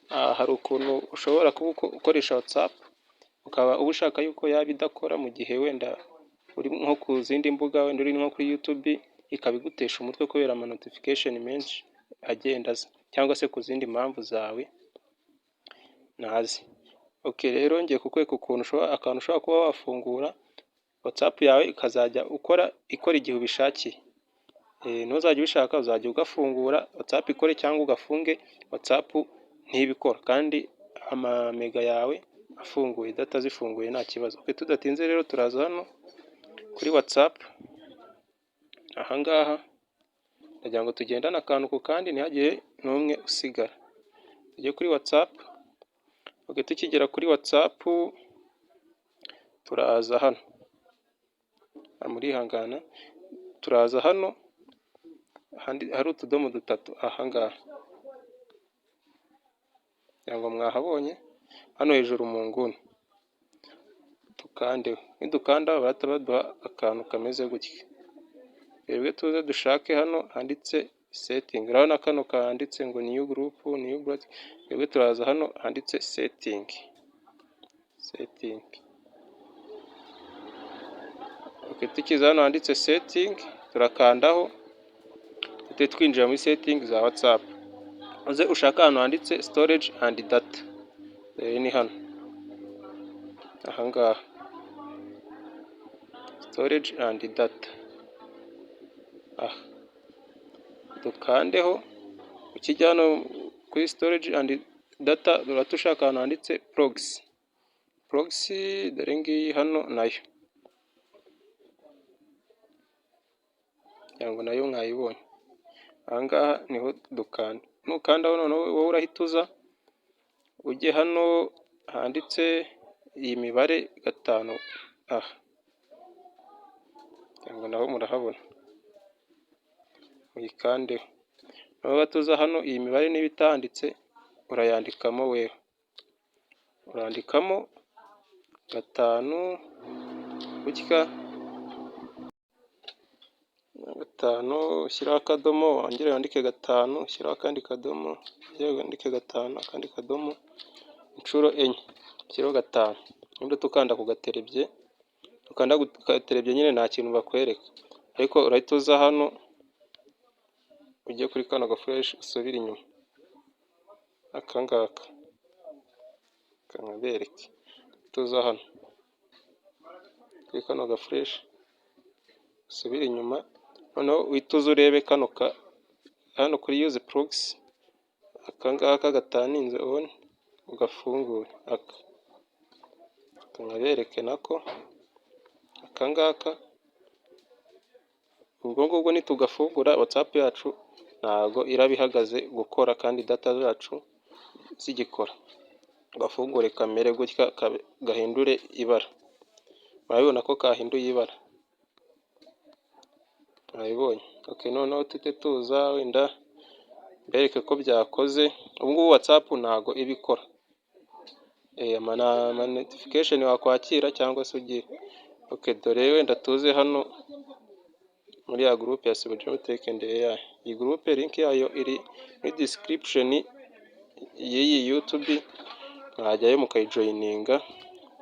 hari ukuntu ushobora kuba ukoresha WhatsApp ukaba uba ushaka yuko yaba idakora mu gihe wenda uri nko ku zindi mbuga, wenda uri nko kuri YouTube, ikaba igutesha umutwe kubera ama notification menshi agenda aza, cyangwa se ku zindi mpamvu zawe ntazi. Okay, rero ngiye kukwereka ukuntu akantu ushobora kuba wafungura WhatsApp yawe ikazajya ikora igihe ubishakiye. Ntuzajya ubishaka uzajya ugafungura WhatsApp ikore, cyangwa ugafunge WhatsApp ntibikora, kandi amamega yawe afunguye, data zifunguye nta kibazo. Tudatinze rero turaza hano kuri WhatsApp. Ahangaha ndagira ngo tugendane akantu ku kandi ntihagire n'umwe usigara. Tujye kuri WhatsApp. Tukigera kuri WhatsApp turaza hano, murihangana, turaza hano hari utudomo dutatu ahangaha, ngo mwahabonye hano hejuru mu nguni, tukandeho. Nidukanda bahita baduha akantu kameze gutya. Rero tuze dushake hano handitse setting. Urabona kano kanditse ngo new group, new group. Rero turaza hano handitse setting. Tukiza hano handitse setting turakandaho, twinjira muri setting za WhatsApp. Uze ushaka hano handitse storage and data. Ni hano ahangaha, storage and data. Dukandeho. Ukijya hano kuri storage and data uratushaka hano handitse proxy, dore ngiyi hano nayo, cyangwa nayo mwayibonye. Ahangaha niho dukanda. Nukandaho noneho wowe urahita uza ujye hano handitse iyi mibare 5. Cyangwa naho murahabona, uyikandeho. Naho batuza hano iyi mibare niba itanditse urayandikamo wewe, urandikamo 5 gutya, 5 ushyiraho akadomo, wongere wandike 5, ushyiraho akandi kadomo, wandike 5, akandi kadomo, inshuro 4, ushyiraho 5. Niba tukanda ku gaterebye, ukanda ku gaterebye nyine nta kintu bakwereka, ariko urahita uza hano ujye kuri kano gafresh usubire inyuma. Akangaka kanabereke, tuza hano kuri kano gafresh usubire inyuma. Noneho uhita urebe kano hano kuri use proxy, akangaka gataninze on, ugafungure kanabereke nako. Akangaka ubwo ngubwo nitugafungura WhatsApp yacu ntago irabihagaze gukora, kandi data zacu zigikora. Gafungure kamere gutya, gahindure ibara. Murabibona ko kahinduye ibara, murabibonye. Okay, noneho tujye tuza wenda mbereke ko byakoze. Ubu ngubu WhatsApp ntago ibikora. Ama notification wakwakira cyangwa se ugiye. Okay, dore wenda tuze hano muri ya group ya Sibujemo Tech and AI. Iyi group link yayo iri muri description y'iyi YouTube, mwajyayo mukayijoininga.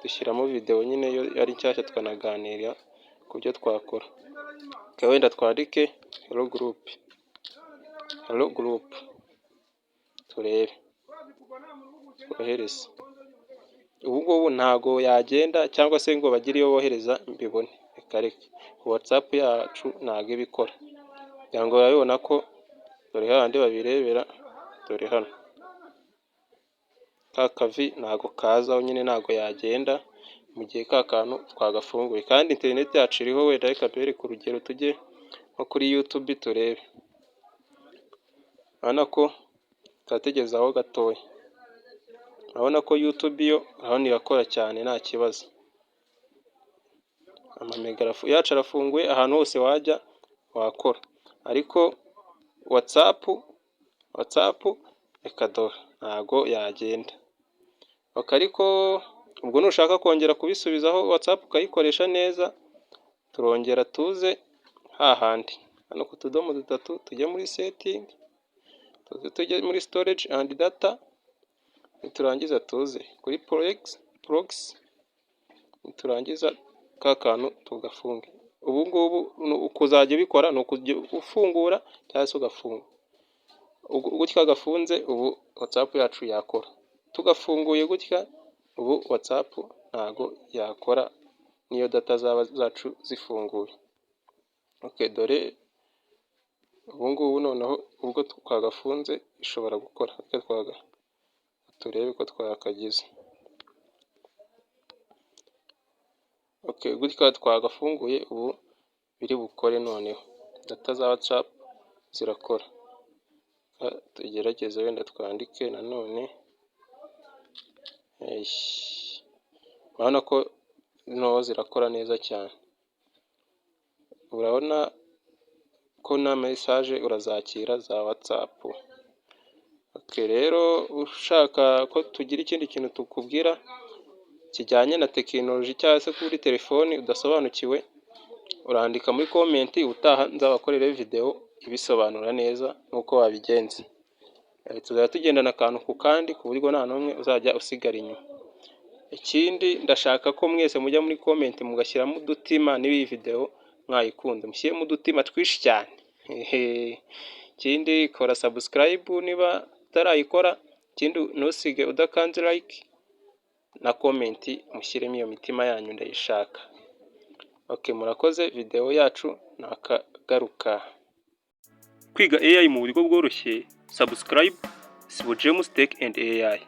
Dushyiramo video nyine yo ari nshyashya, tukanaganira ku byo twakora. Wenda twandike hello group, turebe ohereza. Ubu ngubu ntago yagenda cyangwa se ngo bagire iyo bohereza mbibone, reka WhatsApp yacu ntago ibikora. Cyangwa urabibona ko dore handi babirebera, dore hano kavi ntago kazaho nyine, ntago yagenda mu gihe kantu twagafunguye. Kandi internet yacu iriho, wenda reka tubereke urugero, tujye nko kuri YouTube turebe. Urabona ko turategerezaho gatoya. Urabona ko YouTube yo urabona irakora cyane nta kibazo. Amamega yacu arafunguye, ahantu hose wajya wakora. Ariko WhatsApp reka dore ntago yagenda. Ariko ubwo nushaka kongera kubisubizaho WhatsApp ukayikoresha neza, turongera tuze hahandi hano ku tudomo dutatu, tujye muri setting, tujye muri storage and data. niturangiza tuze kuri proxy, niturangiza ka kantu tugafunge. Ubu ngubu ukuzajya ubikora ni ukujya ufungura cyangwa se ugafunga. Gutya gafunze ubu WhatsApp yacu yakora, tugafunguye gutya ubu WhatsApp ntago yakora niyo data zaba zacu zifunguye. Okay, dore ubu ngubu noneho ubwo twagafunze ishobora gukora. Turebe ko twakagize. Okay, gutya twagafunguye ubu biri bukore noneho data za WhatsApp zirakora. Tugerageze wenda twandike nanone. Urabona ko no zirakora neza cyane. Urabona ko na message urazakira za WhatsApp. Okay, rero ushaka ko tugira ikindi kintu tukubwira kijyanye na tekinoloji cyangwa se kuri telefoni udasobanukiwe, urandika muri comment, utaha nzabakorere video ibisobanura neza nuko wabigenza. Tuzajya tugendana akantu ku kandi ku buryo nta n'umwe uzajya usigara inyuma. Ikindi ndashaka ko mwese mujya muri comment mugashyiramo udutima n'iyi video mwayikunze, mushyiremo udutima twinshi cyane. Ikindi kora subscribe niba utarayikora, ikindi ntusige udakanze like na comment, mushyiremo iyo mitima yanyu ndayishaka. Okay, murakoze. Video yacu nakagaruka. Kwiga AI mu buryo bworoshye, subscribe Sibo James Tech and AI.